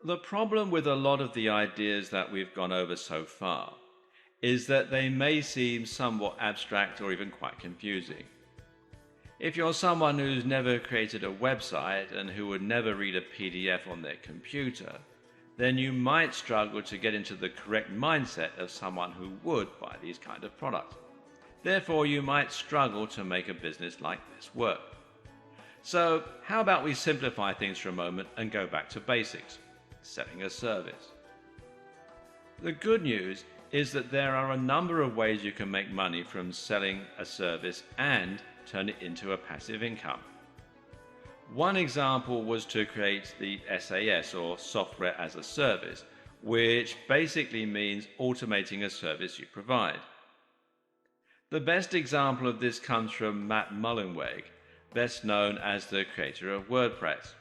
The problem with a lot of the ideas that we've gone over so far is that they may seem somewhat abstract or even quite confusing. If you're someone who's never created a website and who would never read a PDF on their computer, then you might struggle to get into the correct mindset of someone who would buy these kind of products. Therefore, you might struggle to make a business like this work. So, how about we simplify things for a moment and go back to basics, selling a service. The good news is that there are a number of ways you can make money from selling a service and turn it into a passive income. One example was to create the SAS, or Software as a Service, which basically means automating a service you provide. The best example of this comes from Matt Mullenweg, best known as the creator of WordPress.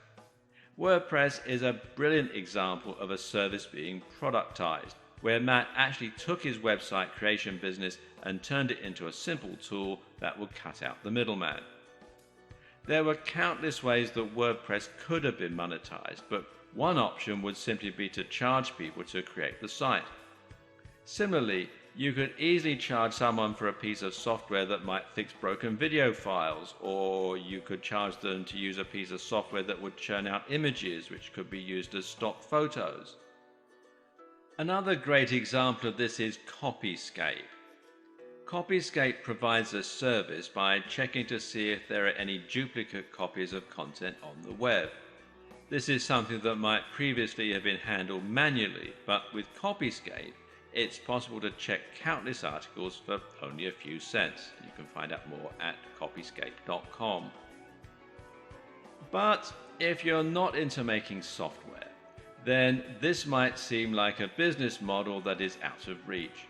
WordPress is a brilliant example of a service being productized, where Matt actually took his website creation business and turned it into a simple tool that would cut out the middleman. There were countless ways that WordPress could have been monetized, but one option would simply be to charge people to create the site. Similarly, you could easily charge someone for a piece of software that might fix broken video files, or you could charge them to use a piece of software that would churn out images which could be used as stock photos. Another great example of this is Copyscape. Copyscape provides a service by checking to see if there are any duplicate copies of content on the web. This is something that might previously have been handled manually, but with Copyscape, it's possible to check countless articles for only a few cents. You can find out more at copyscape.com. But if you're not into making software, then this might seem like a business model that is out of reach.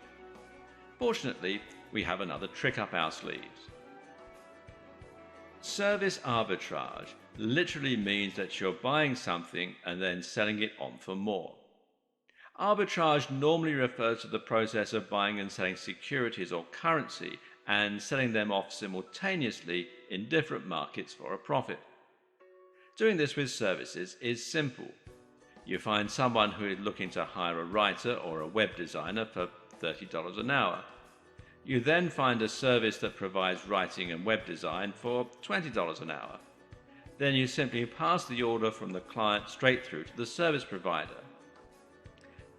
Fortunately, we have another trick up our sleeves. Service arbitrage literally means that you're buying something and then selling it on for more. Arbitrage normally refers to the process of buying and selling securities or currency and selling them off simultaneously in different markets for a profit. Doing this with services is simple. You find someone who is looking to hire a writer or a web designer for $30 an hour. You then find a service that provides writing and web design for $20 an hour. Then you simply pass the order from the client straight through to the service provider.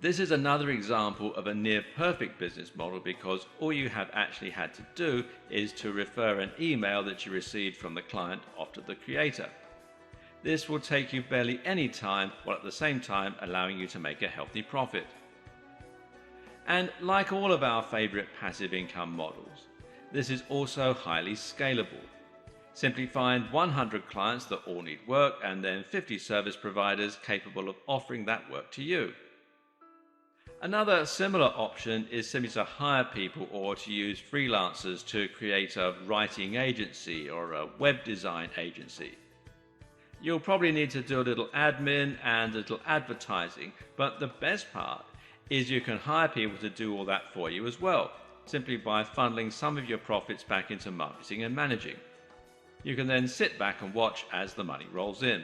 This is another example of a near-perfect business model because all you have actually had to do is to refer an email that you received from the client off to the creator. This will take you barely any time, while at the same time allowing you to make a healthy profit. And like all of our favorite passive income models, this is also highly scalable. Simply find 100 clients that all need work and then 50 service providers capable of offering that work to you. Another similar option is simply to hire people or to use freelancers to create a writing agency or a web design agency. You'll probably need to do a little admin and a little advertising, but the best part is you can hire people to do all that for you as well, simply by funneling some of your profits back into marketing and managing. You can then sit back and watch as the money rolls in.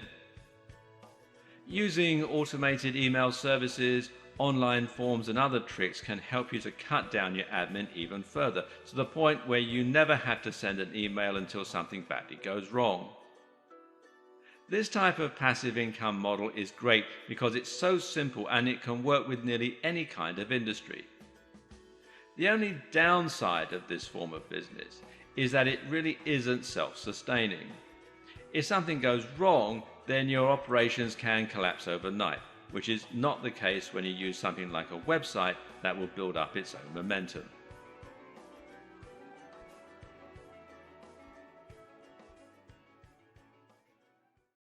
Using automated email services, online forms and other tricks can help you to cut down your admin even further, to the point where you never have to send an email until something badly goes wrong. This type of passive income model is great because it's so simple and it can work with nearly any kind of industry. The only downside of this form of business is that it really isn't self-sustaining. If something goes wrong, then your operations can collapse overnight, which is not the case when you use something like a website that will build up its own momentum.